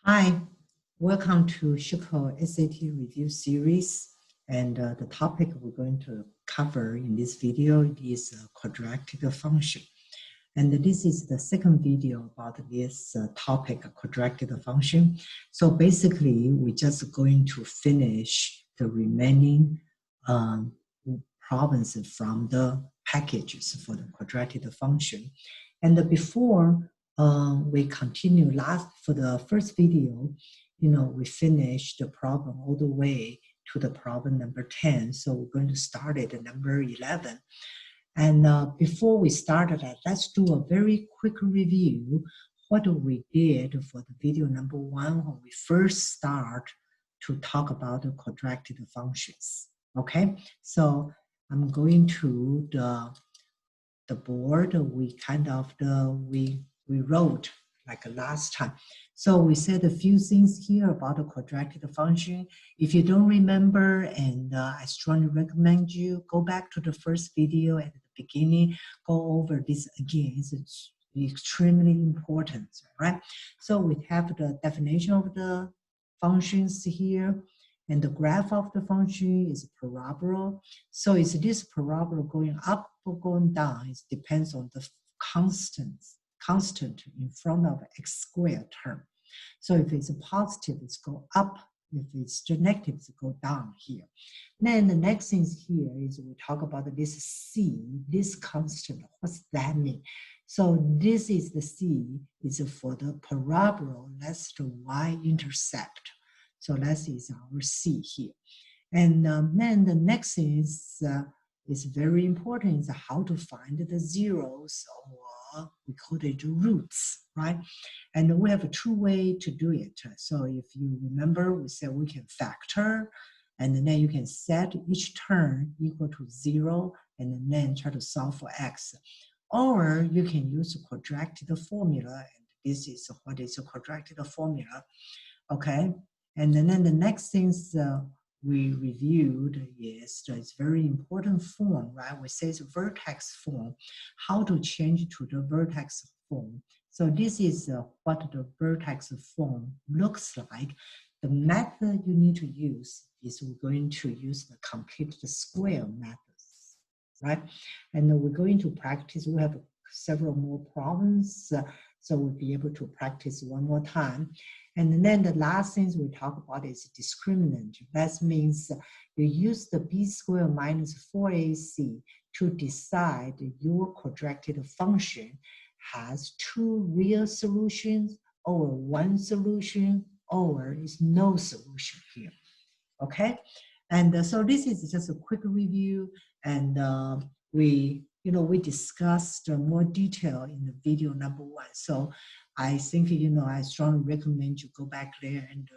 Hi, welcome to Shuko SAT Review Series. And the topic we're going to cover in this video is quadratic function. And this is the second video about this topic, quadratic function. So basically, we're just going to finish the remaining problems from the packages for the quadratic function. And before we continue for the first video, we finished the problem all the way to the problem number 10. So we're going to start at number 11. And before we start that, let's do a very quick review what we did for the video number 1 when we first start to talk about the quadratic functions. Okay, so I'm going to the board. We wrote like last time. So we said a few things here about the quadratic function. If you don't remember, and I strongly recommend you go back to the first video at the beginning, go over this again. It's extremely important, right? So we have the definition of the functions here, and the graph of the function is parabola. So is this parabola going up or going down? It depends on the constant in front of x squared term. So if it's a positive, it's go up. If it's negative, it's go down here. Then the next thing here is we talk about this c, this constant. What's that mean? So this is the c is for the parabola. That's the y-intercept. So that is our c here. And then the next thing is very important, is how to find the zeros, or we call it roots, right? And we have 2 ways to do it. So if you remember, we said we can factor, and then you can set each term equal to 0, and then try to solve for x. Or you can use a quadratic formula, and this is what is a quadratic formula, okay? And then the next things we reviewed is it's very important form, right? We say it's vertex form, how to change to the vertex form. So this is what the vertex form looks like. The method you need to use is we're going to use the complete square methods, right? And we're going to practice. We have several more problems, so we'll be able to practice one more time. And then the last things we talk about is discriminant. That means you use the b squared minus 4ac to decide your quadratic function has 2 real solutions, or 1 solution, or is no solution here. Okay, and so this is just a quick review, and we discussed more detail in the video number 1. So I think, I strongly recommend you go back there and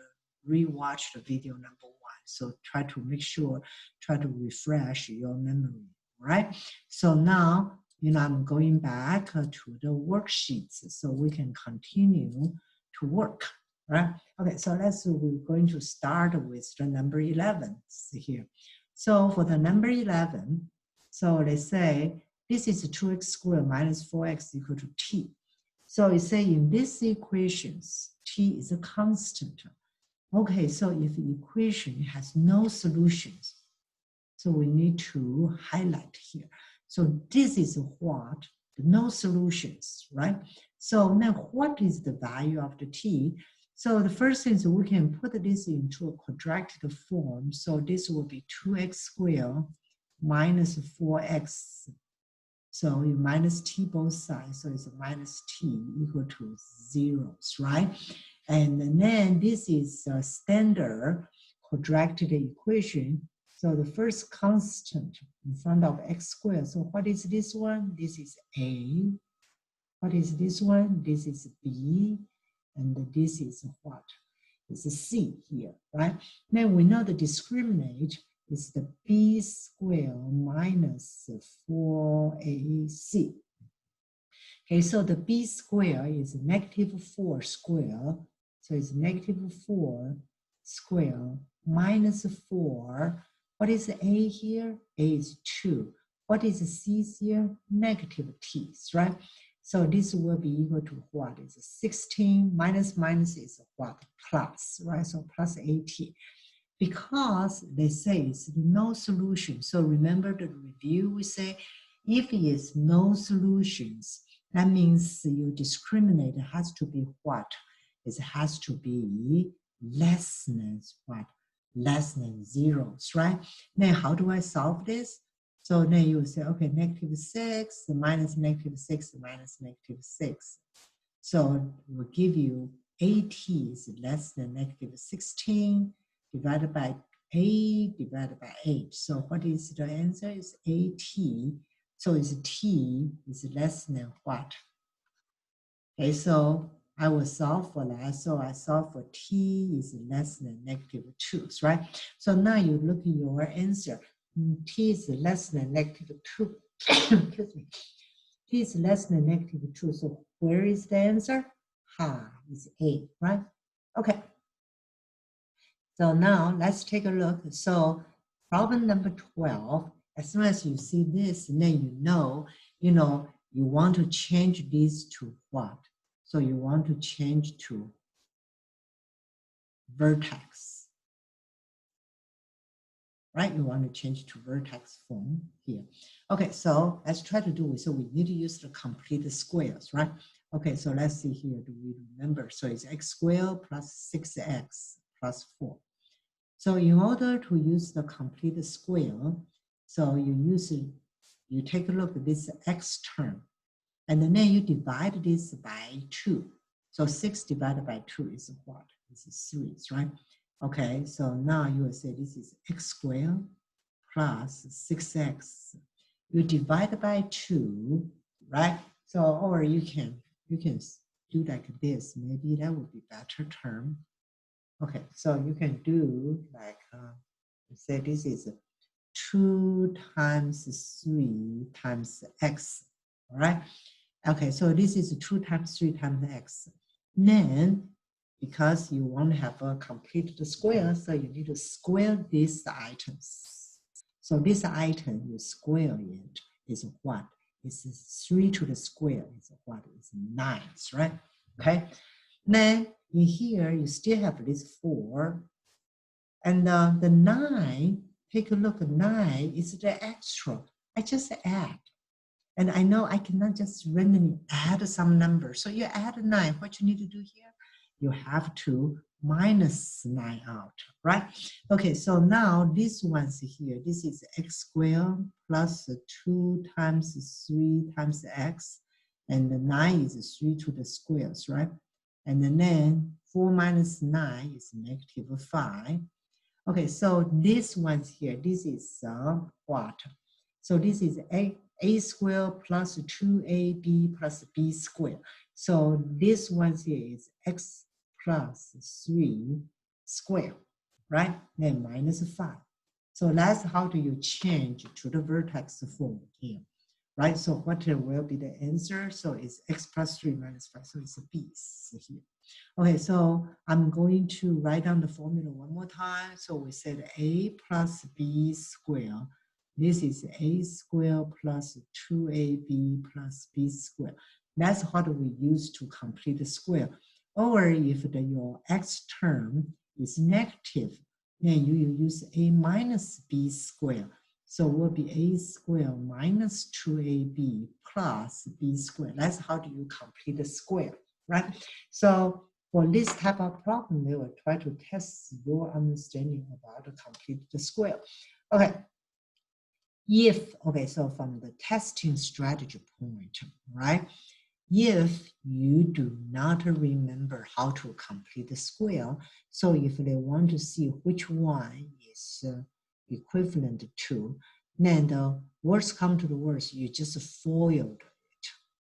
rewatch the video number 1. So try to make sure, try to refresh your memory, right? So now, I'm going back to the worksheets so we can continue to work, right? Okay, so we're going to start with the number 11 here. So for the number 11, so let's say this is 2x squared minus 4x equal to t. So it say in these equations, t is a constant. Okay, so if the equation has no solutions, so we need to highlight here. So this is what, no solutions, right? So now what is the value of the t? So the first thing is we can put this into a quadratic form. So this will be 2x squared minus 4x. So you minus t both sides, so it's a minus t equal to 0, right? And then this is a standard quadratic equation. So the first constant in front of x squared. So what is this one? This is a. What is this one? This is b. And this is what? It's a c here, right? Then we know the discriminant is the b squared minus 4ac. Okay, so the b squared is negative 4 squared. So it's negative 4 squared minus 4. What is a here? A is 2. What is c here? Negative t, right? So this will be equal to what? Is 16 minus is what? Plus, right? So plus 80. Because they say it's no solution. So remember the review, we say if it's no solutions, that means your discriminant has to be what? It has to be less than what? Less than zeros, right? Then how do I solve this? So then you say, okay, -6 minus -6 minus -6. So we'll give you AT is less than -16 divided by A divided by 8. So what is the answer? Is AT. So is T is less than what? Okay, so I will solve for that. So I solve for T is less than -2, right? So now you look at your answer. T is less than -2. Excuse me. T is less than -2. So where is the answer? Is A, right? Okay. So now let's take a look. So problem number 12, as soon as you see this, then you want to change this to what? So you want to change to vertex, right? You want to change to vertex form here. Okay, so let's try to do it. So we need to use the complete squares, right? Okay, so let's see here. Do we remember? So it's x squared plus 6x plus 4. So in order to use the complete square, so you take a look at this x term, and then you divide this by 2. So 6 divided by 2 is what? It's 3, right? Okay, so now you will say this is x squared plus 6x. You divide by 2, right? So, or you can do like this. Maybe that would be better term. Okay, so you can do like, say this is 2 times 3 times x, all right? Okay, so this is 2 times 3 times x. Then, because you want to have a complete square, so you need to square these items. So this item, you square it, is what? It's 3 to the square, is what? It's 9, right? Okay, then in here, you still have this 4. And the 9, take a look at 9, is the extra. I just add. And I know I cannot just randomly add some number. So you add 9. What you need to do here? You have to minus 9 out, right? Okay, so now this one's here. This is x squared plus 2 times 3 times x. And the 9 is 3 to the squares, right? And then 4 minus 9 is -5. Okay, so this one's here, this is what? So this is a squared plus 2ab plus b squared. So this one's here is x plus 3 squared, right? Then -5. So that's how do you change to the vertex form here, right? So what will be the answer? So it's x plus 3 minus 5, so it's a b here. Okay, so I'm going to write down the formula one more time. So we said a plus b squared. This is a squared plus 2ab plus b squared. That's what we use to complete the square. Or if your x term is negative, then you use a minus b squared. So it will be a squared minus 2ab plus b squared. That's how do you complete the square, right? So for this type of problem, they will try to test your understanding about the complete square. Okay. So from the testing strategy point, right? If you do not remember how to complete the square, so if they want to see which one is equivalent to, then the worst come to the worst, you just foiled it,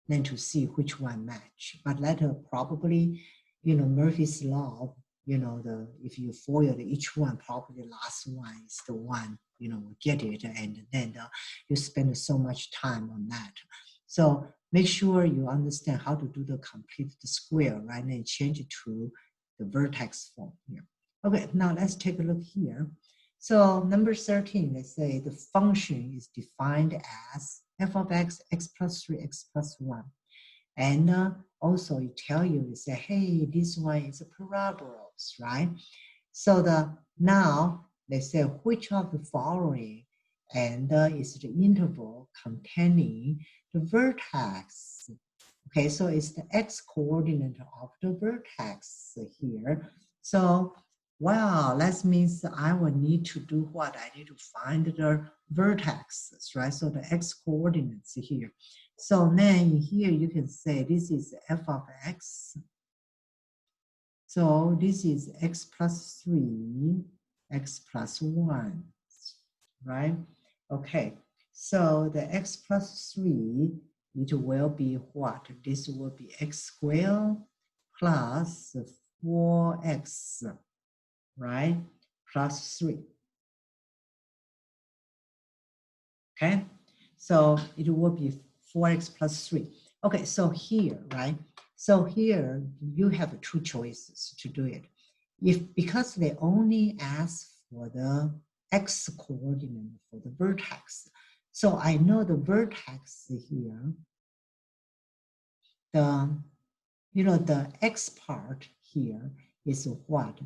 then to see which one match. But later probably, Murphy's law, if you foil each one, probably the last one is the one, will get it, and then you spend so much time on that. So make sure you understand how to do the complete square, right? And then change it to the vertex form here. Okay, now let's take a look here. So number 13, let's say the function is defined as f of x, x plus 3, x plus 1. And also it tell you, say, hey, this one is a parabolas, right? So now they say which of the following and is the interval containing the vertex. Okay, so it's the x coordinate of the vertex here. So, wow, that means I will need to do what? I need to find the vertexes, right? So the x coordinates here. So then here you can say this is f of x. So this is x plus 3, x plus 1, right? Okay, so the x plus 3, it will be what? This will be x squared plus 4x, right? Plus 3. Okay, so it will be 4x plus 3. Okay, so here, right? So here you have two choices to do it. Because they only ask for the x coordinate for the vertex. So I know the vertex here, the x part here is what?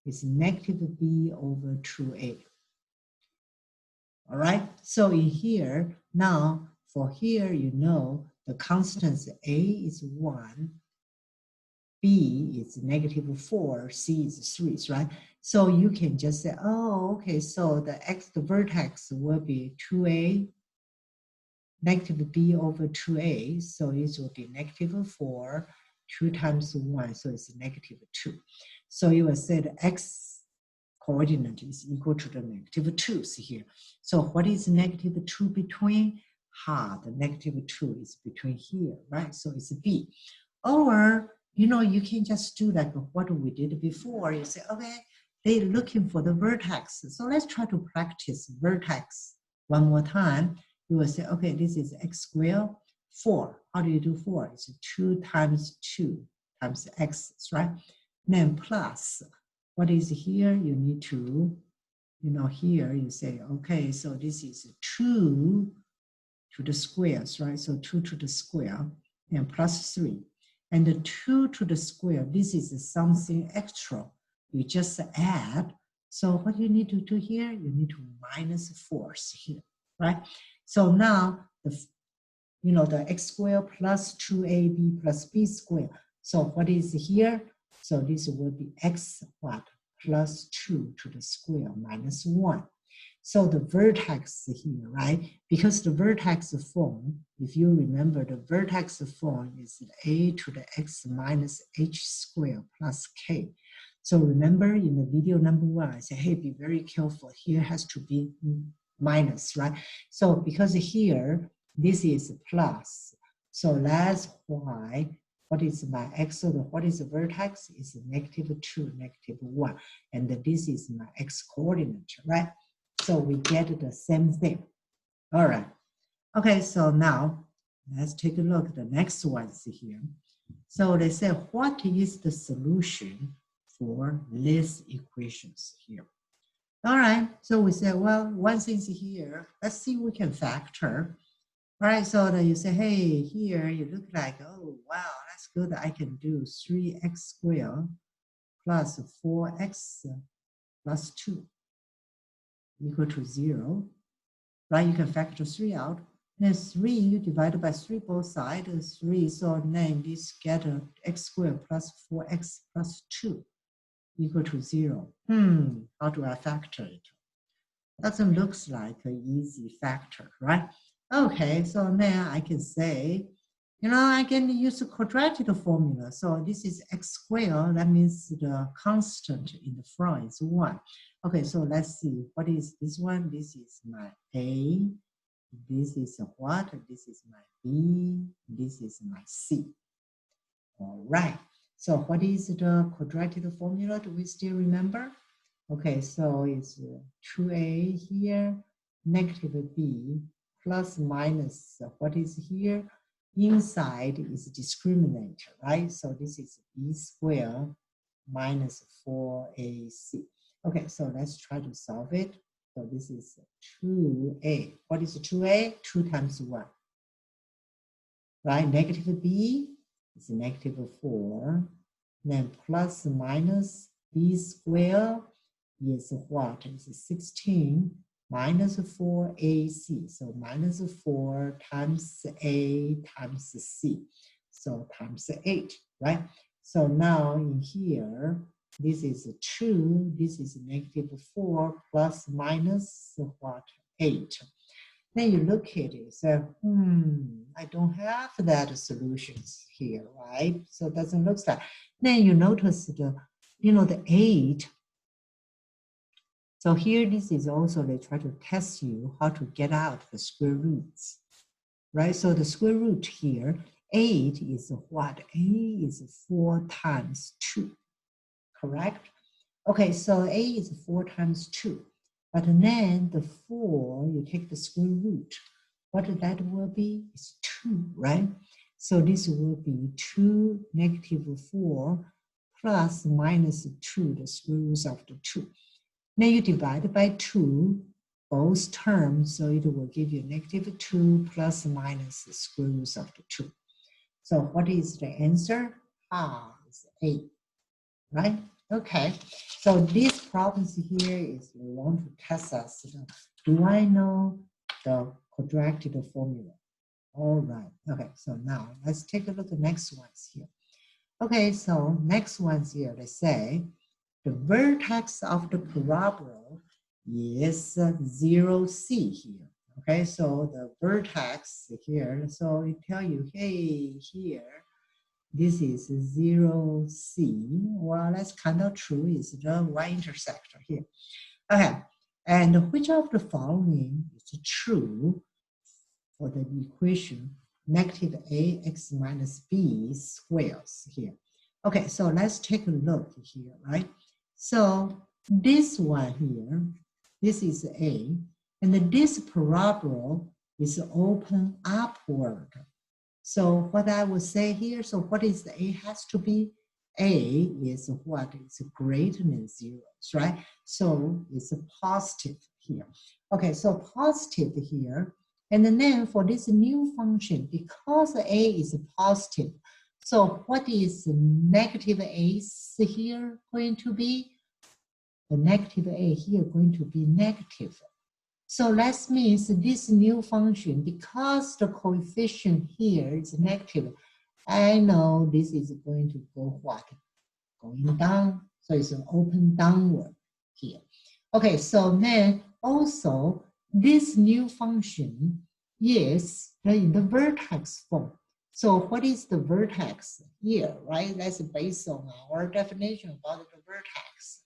Is negative b over 2a. All right, so in here, now for here, the constants a is 1, b is negative 4, c is 3, right? So you can just say, oh, okay, so the vertex will be 2a, negative b over 2a, so it will be negative 4, 2 times 1, so it's negative 2. So you will say the x coordinate is equal to the negative 2 here. So what is negative 2 between? The negative 2 is between here, right? So it's b. Or, you can just do like what we did before. You say, okay, they're looking for the vertex. So let's try to practice vertex one more time. You will say, okay, this is x squared, 4. How do you do 4? It's 2 times 2 times x, right? Then plus, what is here? You need to, here you say, okay, so this is 2 to the squares, right? So 2 to the square and plus 3. And the 2 to the square, this is something extra. You just add. So what you need to do here? You need to minus 4 here, right? So now, the x squared plus 2ab plus b squared. So what is here? So this will be x what? Plus 2 to the square minus 1. So the vertex here, right? Because the vertex form, if you remember, the vertex form is a to the x minus h squared plus k. So remember in the video number 1, I said, hey, be very careful. Here has to be minus, right? So because here, this is plus. So that's why, what is my x? So what is the vertex? Is negative 2, negative 1. And this is my x coordinate, right? So we get the same thing. All right. Okay, so now let's take a look at the next ones here. So they say, what is the solution for these equations here? All right, so we say, well, one thing's here. Let's see if we can factor. All right, so then you say, hey, here you look like, oh, wow, that's good. I can do 3x squared plus 4x plus 2 equal to 0, right? You can factor 3 out. Then 3, you divide by 3 both sides, 3. So then this get x squared plus 4x plus 2 equal to 0. How do I factor it? Doesn't look like an easy factor, right? Okay, so then I can say, I can use the quadratic formula. So this is x squared. That means the constant in the front is 1. Okay, so let's see. What is this one? This is my A. This is what? This is my B. This is my C. All right. So what is the quadratic formula? Do we still remember? Okay, so it's 2a here, negative b, plus minus what is here? Inside is discriminant, right? So this is b squared minus 4ac. Okay, so let's try to solve it. So this is 2a. What is 2a? 2 times 1. Right, negative b is negative 4. Then plus minus b squared is what? Is 16 minus 4ac. So minus 4 times a times c. So times 8, right? So now in here, this is 2, this is negative 4 plus minus what? 8. Then you look at it, so, I don't have that solutions here, right? So it doesn't look like. Then you notice the, the 8. So here, this is also, they try to test you how to get out the square roots, right? So the square root here, 8 is what? A is 4 times 2, correct? Okay, so a is 4 times 2. But then the 4, you take the square root. What that will be? It's 2, right? So this will be 2 negative 4 plus minus 2, the square root of the 2. Then you divide by 2, both terms, so it will give you negative 2 plus minus the square root of the 2. So what is the answer? It's 8, right? Okay, so these problems here is we want to test us. Do I know the quadratic formula? All right, okay, so now let's take a look at the next ones here. Okay, so next ones here, let's say the vertex of the parabola is 0c here. Okay, so the vertex here, so it tell you, hey, here, this is 0c. Well, that's kind of true. It's the Y-intercept here. Okay, and which of the following is true for the equation negative ax minus b squares here? Okay, so let's take a look here, right? So this one here, this is a, and this parabola is open upward. So what I would say here, so what is the A has to be? A is what is greater than 0, right? So it's a positive here. Okay, so positive here. And then for this new function, because A is positive, so what is negative A here going to be? The negative A here going to be negative. So that means this new function, because the coefficient here is negative, I know this is going to go what? Going down. So it's an open downward here. Okay, so then also this new function is in the vertex form. So what is the vertex here, right? That's based on our definition about the vertex.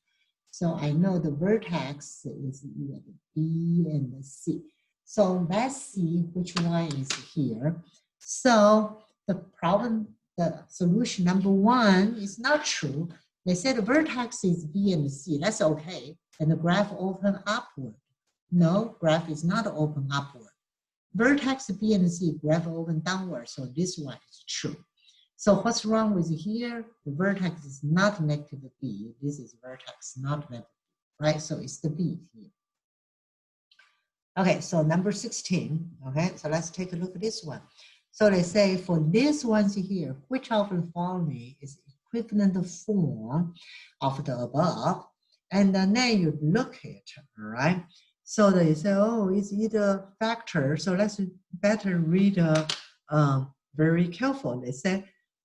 So I know the vertex is either B and the C. So let's see which one is here. So the problem, the solution number 1 is not true. They said the vertex is B and C. That's okay. And the graph open upward. No, graph is not open upward. Vertex B and C, graph open downward. So this one is true. So what's wrong with here? The vertex is not negative B. This is vertex, not negative, right? So it's the B here. Okay, so number 16. Okay, so let's take a look at this one. So they say for this ones here, which of the following is equivalent form of the above? And then you look at it, right? So they say, oh, it's either factor. So let's better read very careful. They say,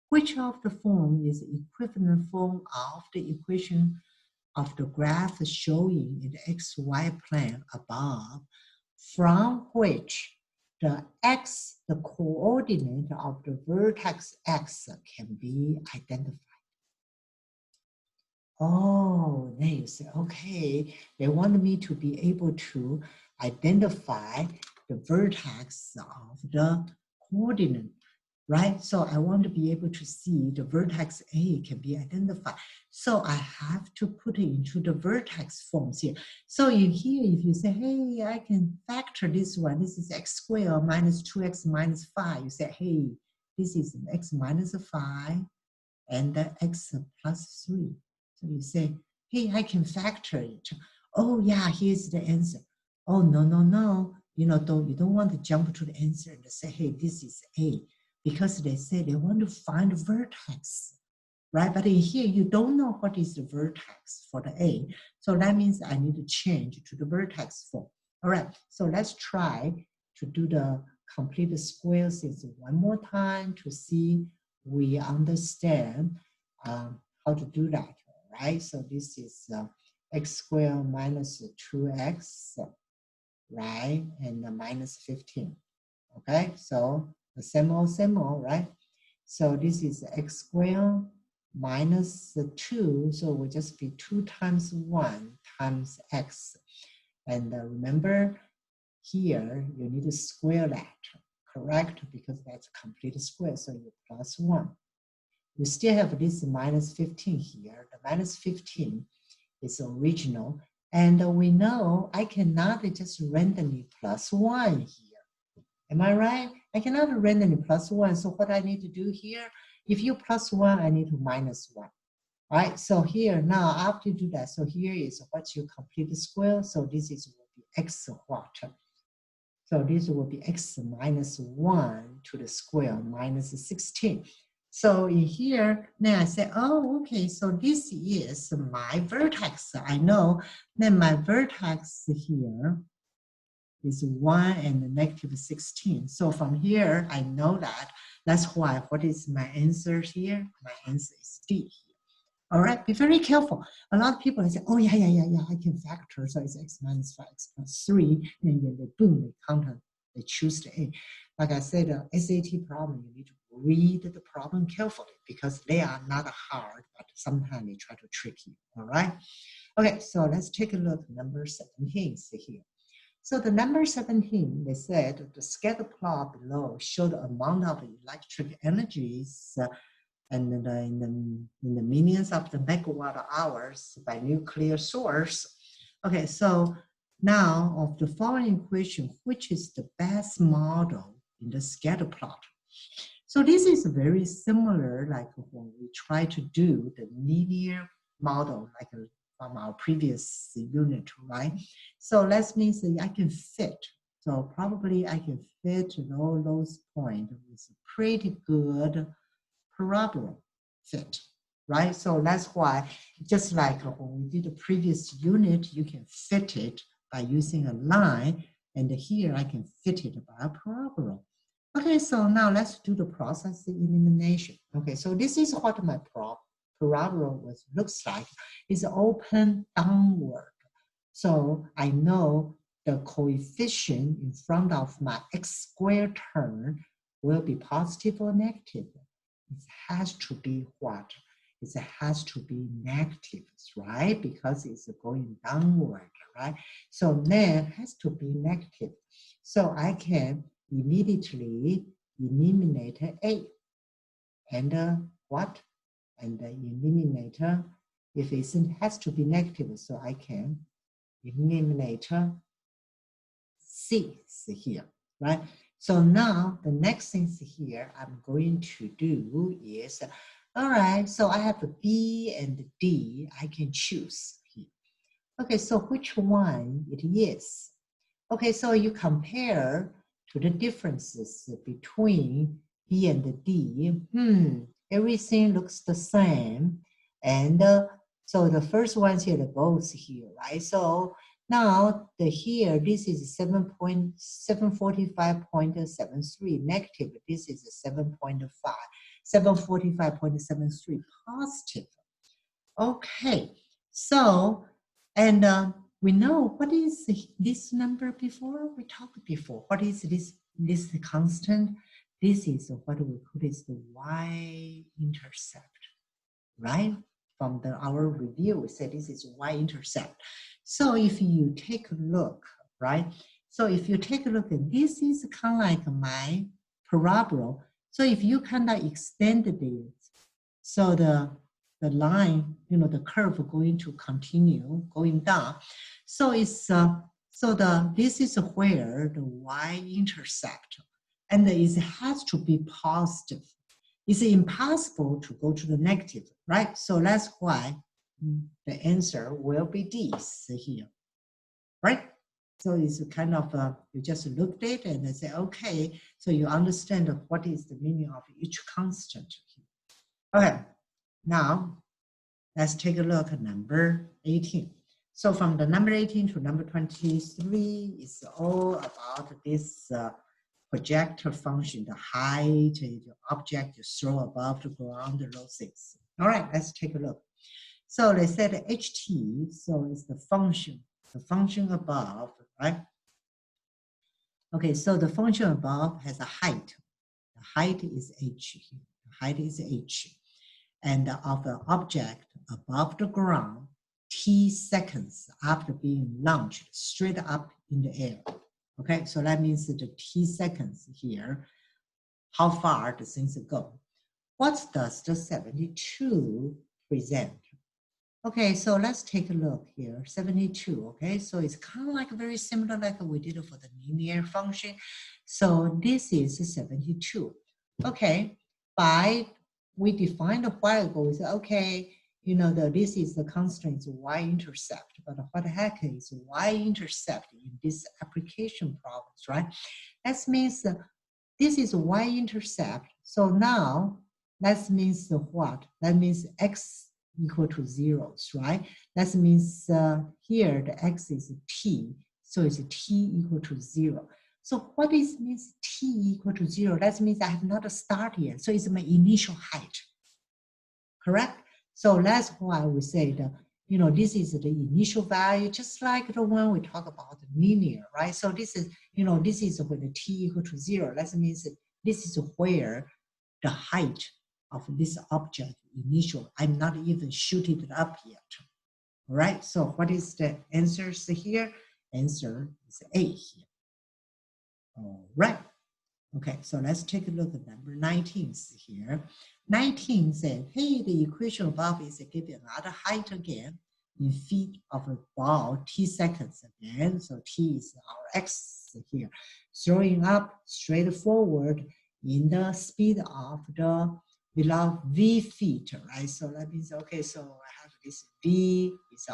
which of the form is equivalent form of the equation of the graph showing in the xy plane above, from which the x, the coordinate of the vertex x can be identified? Oh, then you say, okay, they want me to be able to identify the vertex of the coordinate, right? So I want to be able to see the vertex A can be identified. So I have to put it into the vertex forms here. So in here, if you say, hey, I can factor this one, this is x squared minus 2x minus 5. You say, hey, this is x minus 5 and x plus 3. So you say, hey, I can factor it. Oh yeah, here's the answer. Oh, no. You don't want to jump to the answer and say, hey, this is A. because they say they want to find a vertex, right? But in here, you don't know what is the vertex for the A. So that means I need to change to the vertex form. All right, so let's try to do the complete square things one more time to see we understand how to do that, right? So this is x squared minus 2x, right? And minus 15, okay? So the same old, right? So this is x squared minus 2, so it will just be 2 times 1 times x. And remember, here you need to square that, correct? Because that's a complete square, so you plus 1. You still have this minus 15 here. The minus 15 is original, and we know I cannot just randomly plus 1 here. Am I right? I cannot randomly plus 1, so what I need to do here, if you plus 1, I need to minus 1. Right, so here now after you do that, so here is what you complete square, so this is will be x what? So this will be x minus 1 to the square minus 16. So in here, then I say, oh, okay, so this is my vertex. I know then my vertex here is 1 and negative 16. So from here, I know that. That's why, what is my answer here? My answer is D. All right, be very careful. A lot of people say, oh, yeah, I can factor. So it's x minus 5, x plus 3. And then they boom, they counter, they choose the A. Like I said, the SAT problem, you need to read the problem carefully because they are not hard, but sometimes they try to trick you. All right. Okay, so let's take a look at number 17 here. So the number 17, they said the scatter plot below show the amount of electric energies and in the millions of the megawatt hours by nuclear source. Okay, so now of the following equation, which is the best model in the scatter plot? So this is very similar like when we try to do the linear model like from our previous unit, right? So let's mean I can fit. So probably I can fit all those points with pretty good parabola fit, right? So that's why, just like when we did the previous unit, you can fit it by using a line, and here I can fit it by a parabola. Okay, so now let's do the process elimination. Okay, so this is what my parabola looks like. It's open downward. So I know the coefficient in front of my x squared term will be positive or negative. It has to be what? It has to be negative, right? Because it's going downward, right? So then it has to be negative. So I can immediately eliminate A. And what? And eliminate, if it has to be negative, so I can eliminate C here, right? So now the next thing here I'm going to do is, all right, so I have a B and D, I can choose here. Okay, so which one it is? Okay, so you compare to the differences between B and D. Everything looks the same. And so the first one's here, the both here, right? So now the here, this is 745.73 negative. This is 7.5, 745.73 positive. Okay, so, and we know what is this number before? We talked before. What is this constant? This is what we call is the Y-intercept, right? From our review, we said this is Y-intercept. So if you take a look, right? So if you take a look, at this is kind of like my parabola. So if you kind of extend it, so the line, the curve going to continue going down. So it's this is where the Y-intercept, and it has to be positive. It's impossible to go to the negative, right? So that's why the answer will be D here, right? So it's kind of, you just looked at it and they say, okay, so you understand what is the meaning of each constant here. Okay, now let's take a look at number 18. So from the number 18 to number 23, it's all about this projector function, the height, the object you throw above the ground, those things. All right, let's take a look. So they said ht, so it's the function above, right? Okay, so the function above has a height. The height is h here. The height is h. And of the object above the ground, t seconds after being launched straight up in the air. Okay, so that means that the t seconds here, how far the things go. What does the 72 present? Okay, so let's take a look here, 72, okay? So it's kind of like very similar like we did for the linear function. So this is 72. Okay, we defined a while ago, we said, okay, you know, this is the constraint Y-intercept, but what the heck is Y-intercept in this application problems, right? That means this is Y-intercept. So now that means what? That means X equal to zeros, right? That means here the X is t, so it's t equal to 0. So what is means t equal to 0? That means I have not started yet, so it's my initial height, correct? So that's why we say that, you know, this is the initial value, just like the one we talk about linear, right? So this is, you know, this is when the t equal to 0. That means that this is where the height of this object initial, I'm not even shooting it up yet. All right, so what is the answers here? Answer is A here. All right, okay, so let's take a look at number 19 here. 19 said, hey, the equation above is giving another height again in feet of a ball, t seconds again. So t is our x here. Throwing up straight forward in the speed of the below v feet, right? So that means, okay, so I have this v is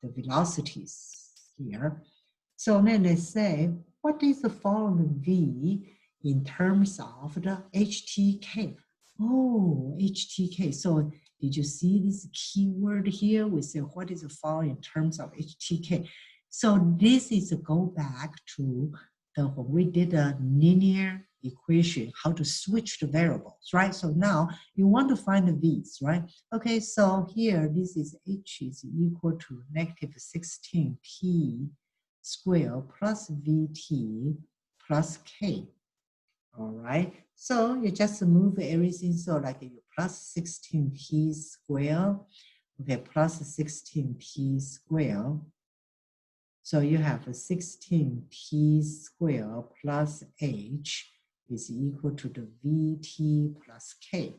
the velocities here. So then they say, what is the following v in terms of the htk? Oh, htk. So did you see this keyword here? We say, what is the following in terms of htk? So this is a go back to when we did a linear equation, how to switch the variables, right? So now you want to find the v's, right? Okay, so here this is h is equal to negative 16t square plus vt plus k. All right, so you just move everything, so like you plus 16t square, okay, plus 16t square. So you have a 16t square plus h is equal to the vt plus k,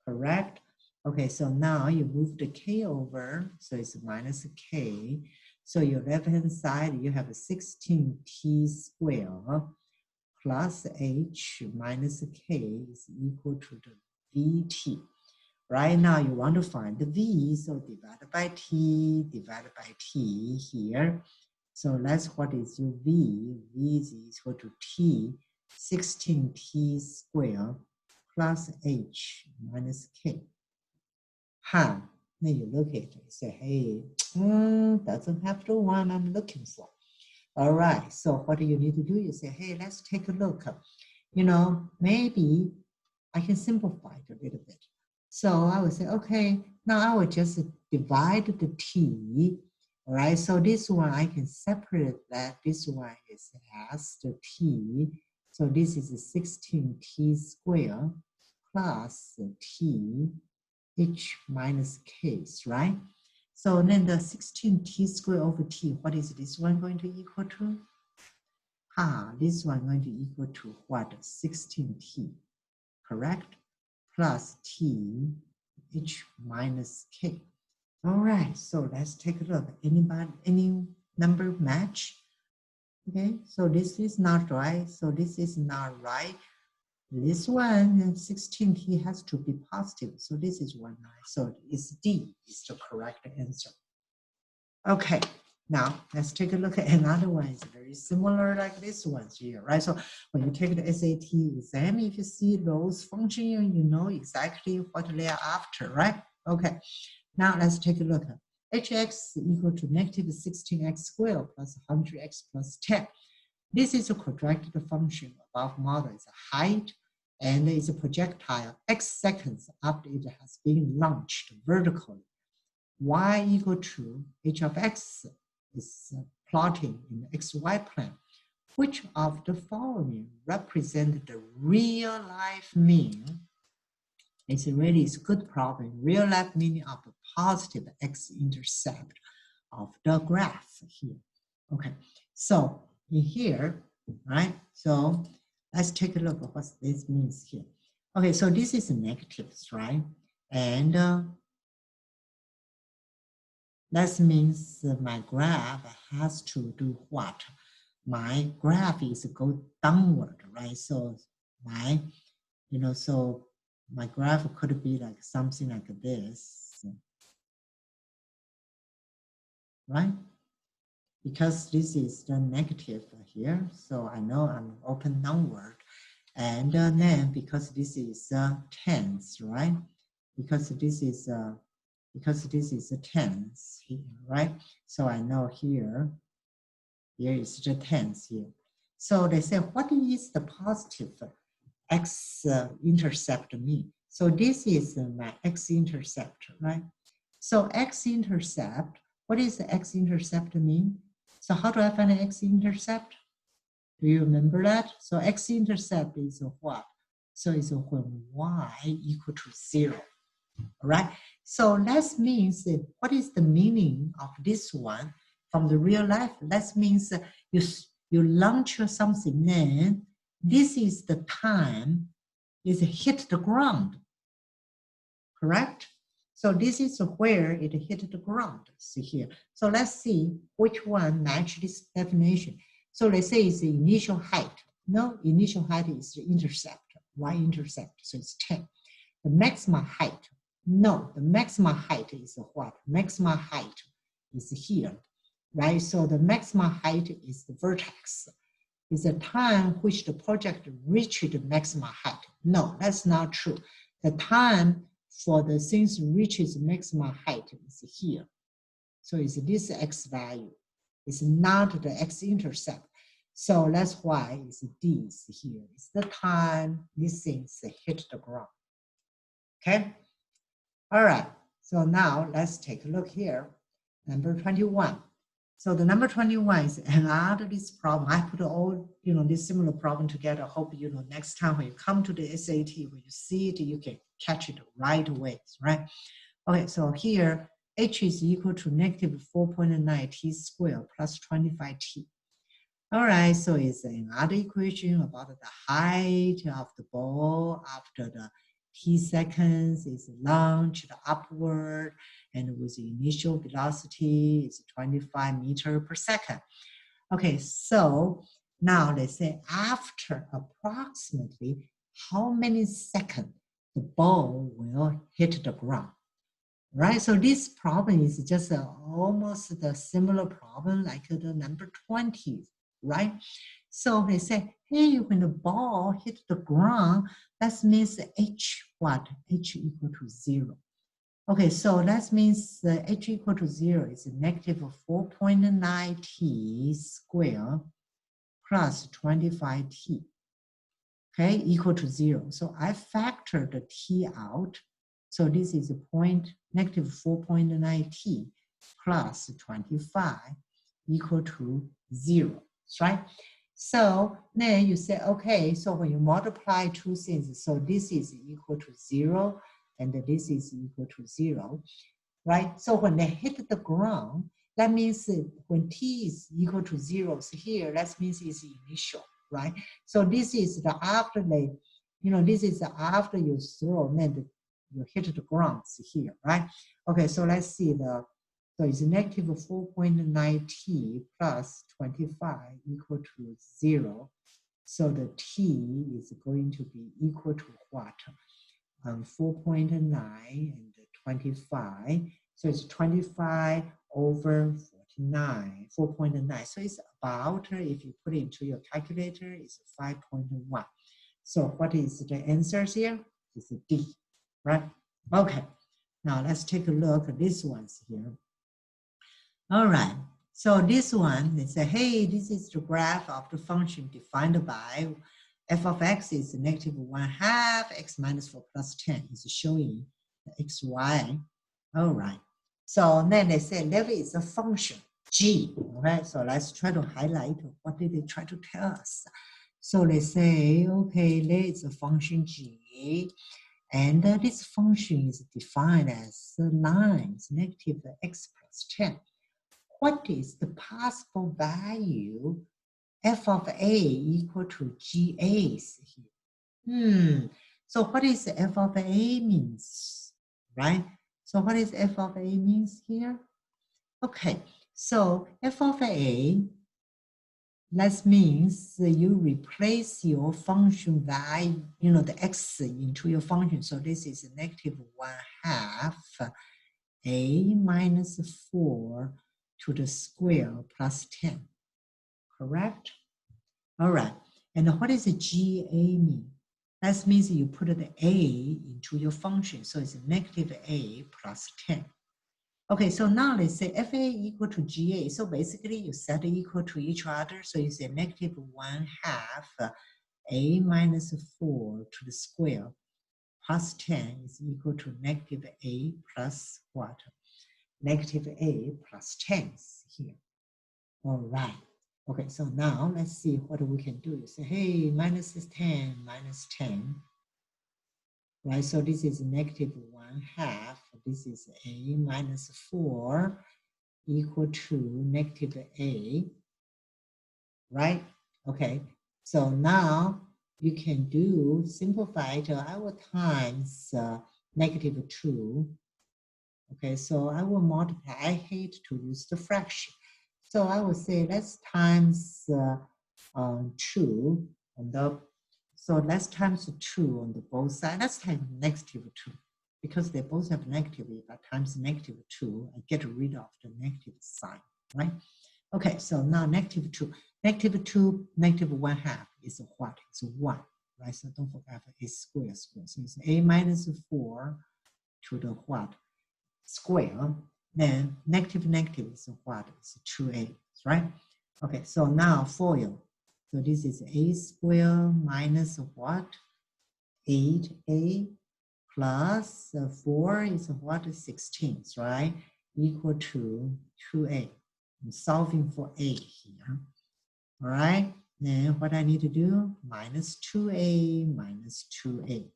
correct? Okay, so now you move the k over, so it's minus k. So your left-hand side, you have a 16t square plus h minus k is equal to the vt. Right now you want to find the v, so divided by t here. So that's what is your v. V is equal to t, 16t square plus h minus k. Huh, then you look at it and say, hey, doesn't have the one I'm looking for. All right, so what do you need to do? You say, hey, let's take a look. You know, maybe I can simplify it a little bit. So I would say, okay, now I will just divide the t. All right, so this one I can separate that. This one is as the t. So this is 16t square plus t h minus k, right? So then the 16t square over t, what is this one going to equal to? This one going to equal to what? 16t, correct? Plus t h minus k. All right, so let's take a look. Any number match? Okay, so this is not right. So this is not right. This one, 16t has to be positive. So this is 1, 9. So it's D is the correct answer. Okay, Now, let's take a look at another one. It's very similar like this one here, right? So when you take the SAT exam, if you see those functions, you know exactly what they are after, right? Okay, now let's take a look. Hx equal to negative 16x squared plus 100x plus 10. This is a quadratic function. Above model is a height and is a projectile x seconds after it has been launched vertically. Y equal to h of x is plotting in the xy plane. Which of the following represent the real life mean? It's really a good problem. Real life meaning of the positive x-intercept of the graph here. Okay, so in here, right? So let's take a look at what this means here. Okay, so this is negatives, right? And that means my graph has to do what? My graph is go downward, right? So my, so my graph could be like something like this, right? Because this is the negative here, so I know I'm open downward. And then because this is tens, right? Because this is a tens here, right? So I know here is the tens here. So they say, what is the positive x-intercept mean? So this is my x-intercept, right? So x-intercept, what is the x-intercept mean? So how do I find the x-intercept? Do you remember that? So x-intercept is what? So it's when y equal to 0, all right? So that means that what is the meaning of this one from the real life? That means you launch something, then this is the time it hit the ground, correct? So this is where it hit the ground, see here. So let's see which one match this definition. So let's say it's the initial height. No, initial height is the intercept, y-intercept, so it's 10. The maximum height, no, the maximum height is what? Maximum height is here, right? So the maximum height is the vertex. Is the time which the project reached the maximum height. No, that's not true. The time for the things reaches maximum height is here. So it's this x value. It's not the x-intercept. So that's why it's this here. It's the time these things hit the ground. Okay? All right. So now let's take a look here. Number 21. So the number 21 is another this problem. I put all, this similar problem together. Hope, next time when you come to the SAT, when you see it, you can catch it right away, right? Okay, so here, h is equal to negative 4.9 t squared plus 25t. All right, so it's another equation about the height of the ball after the t seconds is launched upward, and with the initial velocity is 25 meters per second. Okay, so now let's say after approximately how many seconds the ball will hit the ground, right? So this problem is just almost the similar problem like the number 20, right? So they say, hey, when the ball hit the ground, that means h what? H equal to 0. Okay, so that means h equal to 0 is negative 4.9 t squared plus 25t, okay, equal to 0. So I factor the t out. So this is negative 4.9 t plus 25 equal to 0, right? So then you say, okay, so when you multiply two things, so this is equal to 0 and this is equal to 0, right? So when they hit the ground, that means when t is equal to 0, so here, that means it's initial, right? So this is the after they, this is the after you throw, then you hit the ground here, right? Okay, so let's see so it's negative 4.9 t plus 25 equal to 0. So the t is going to be equal to what? 4.9 and 25. So it's 25 over 4.9. So it's about, if you put it into your calculator, it's 5.1. So what is the answers here? It's D, right? Okay, now let's take a look at these ones here. All right, so this one, they say, hey, this is the graph of the function defined by f of x is negative 1/2 x minus 4 plus 10 is showing the xy. All right, so then they say level is a function g. Okay, so let's try to highlight what did they try to tell us. So they say, okay, there is a function g, and this function is defined as lines negative x plus 10. What is the possible value f of a equal to GA's here? So what is f of a means, right? So what is f of a means here? Okay, so f of a, that means you replace your function value, the x into your function. So this is negative 1/2 a minus 4 to the square plus 10, correct? All right, and what is a GA mean? That means you put the a into your function, so it's negative a plus 10. Okay, so now let's say FA equal to GA. So basically you set it equal to each other. So you say negative 1/2 a minus 4 to the square plus 10 is equal to negative a plus what? Negative a plus 10 here. All right. Okay, so now let's see what we can do. You say, hey, minus 10 minus 10. Right, so this is negative 1/2. This is a minus 4 equal to negative a, right? Okay, so now you can do simplified. I will times negative 2. Okay, so I will multiply. I hate to use the fraction. So I will say let's times 2 on the. So let's times 2 on the both sides. Let's times negative 2. Because they both have negative, if I times negative 2, I get rid of the negative sign, right? Okay, so now negative 2. Negative 2, negative 1/2 is what? It's 1, right? So don't forget it's square. So it's a minus 4 to the what? Square. Then negative is what? It's 2a, right? Okay, so now FOIL. So this is a square minus what? 8a plus 4 is what? 16, right? Equal to 2a. I'm solving for a here. All right, then what I need to do? Minus 2a minus 2a.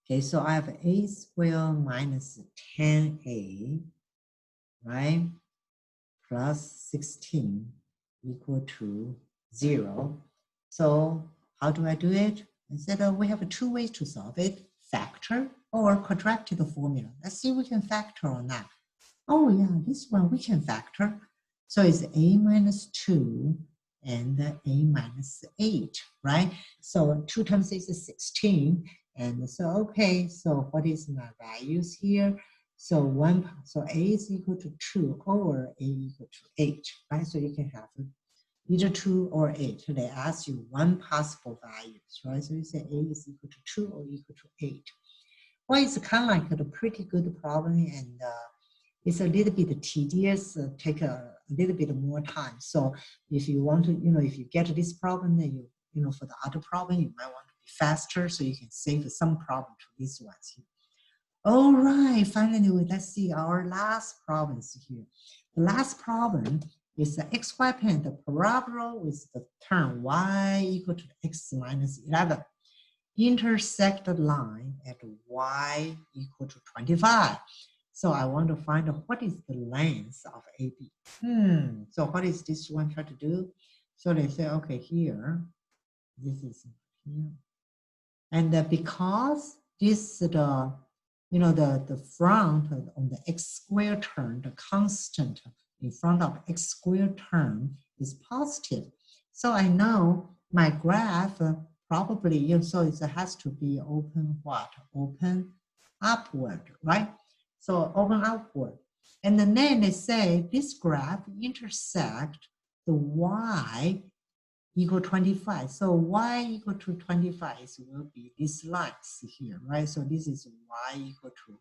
Okay, so I have a squared minus 10a, right? Plus 16 equal to 0. So how do I do it? Instead of, we have 2 ways to solve it, factor or quadratic formula. Let's see if we can factor or not. Oh yeah, this one we can factor. So it's a minus 2 and a minus 8, right? So 2 times is 16. And so, okay, so what is my values here? So a is equal to 2 or a equal to 8, right? So you can have either 2 or 8. They ask you one possible values, right? So you say a is equal to 2 or equal to 8. Well, it's kind of like a pretty good problem, and it's a little bit tedious, take a little bit more time. So if you want to, if you get this problem, then for the other problem, you might want to be faster, so you can save some problem to these ones here. All right, finally, let's see our last problems here. The last problem is the xy plane, the parabola with the term y equal to x minus 11. Intersect the line at y equal to 25. So I want to find out what is the length of AB. So what is this one try to do? So they say, okay, here, this is here. And because this, the front on the x squared term, the constant in front of x squared term is positive. So I know my graph probably, so it has to be open what? Open upward, right? So open upward. And then they say this graph intersect the y equal 25. So y equal to 25 will be these lines here, right? So this is y equal to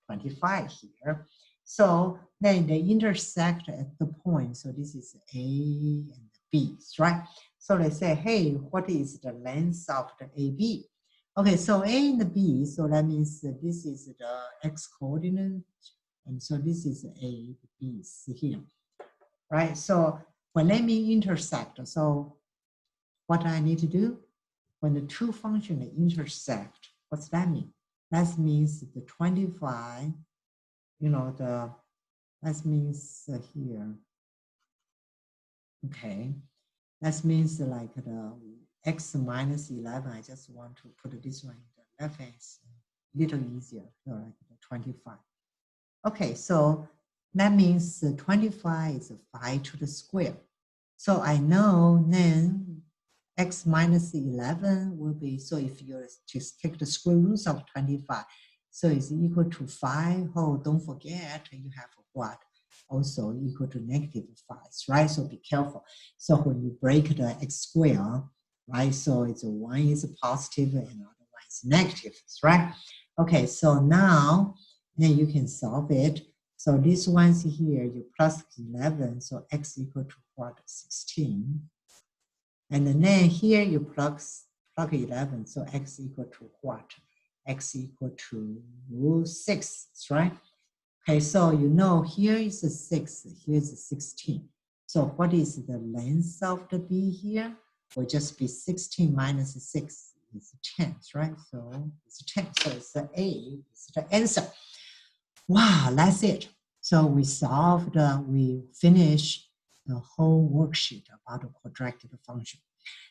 25 here. So then they intersect at the point. So this is A and B, right? So they say, hey, what is the length of the AB? Okay, so A and B, so that means that this is the x coordinate, and so this is A, B, C here, right? So when they mean intersect, so what I need to do? When the two functions intersect, what's that mean? That means the 25, that means here, okay, that means like the x minus 11, I just want to put this one in the left hand, a little easier, so like the 25. Okay, so that means 25 is 5 to the square. So I know then x minus 11 will be, so if you just take the square roots of 25, so it's equal to 5. Oh, don't forget, you have what? Also equal to negative 5, right? So be careful. So when you break the x square, right? So it's one is positive and another one is negative, right? Okay, so now then you can solve it. So this one's here, you plus 11, so x equal to what? 16. And then here you plug 11, so x equal to what? X equal to 6, right? Okay, so you know here is a 6, here's a 16. So what is the length of the B here? Will just be 16 minus 6 is 10, right? So it's 10, so it's the A, it's the answer. Wow, that's it. So we solved, we finished the whole worksheet about the quadratic function.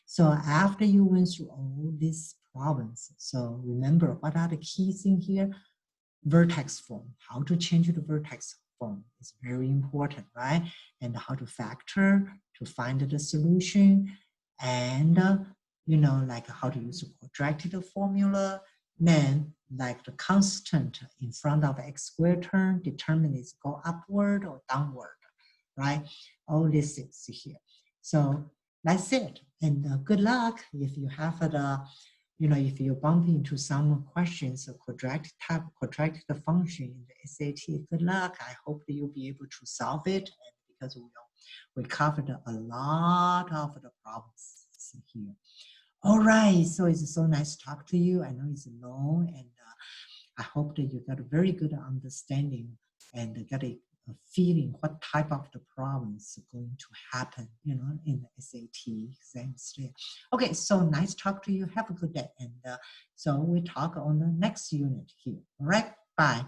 So after you went through all these problems, so remember what are the key things here? Vertex form, how to change the vertex form is very important, right? And how to factor to find the solution, and like how to use the quadratic formula. Then like the constant in front of x squared term determine is go upward or downward, right? All these things here. So that's it. And good luck if you have the if you bump into some questions of quadratic function in the SAT, good luck. I hope that you'll be able to solve it, and because we covered a lot of the problems here. All right, so it's so nice to talk to you. I know it's long, and I hope that you got a very good understanding and got a feeling what type of the problems are going to happen, in the SAT exams. Okay, so nice talk to you. Have a good day. And so we talk on the next unit here. All right, bye.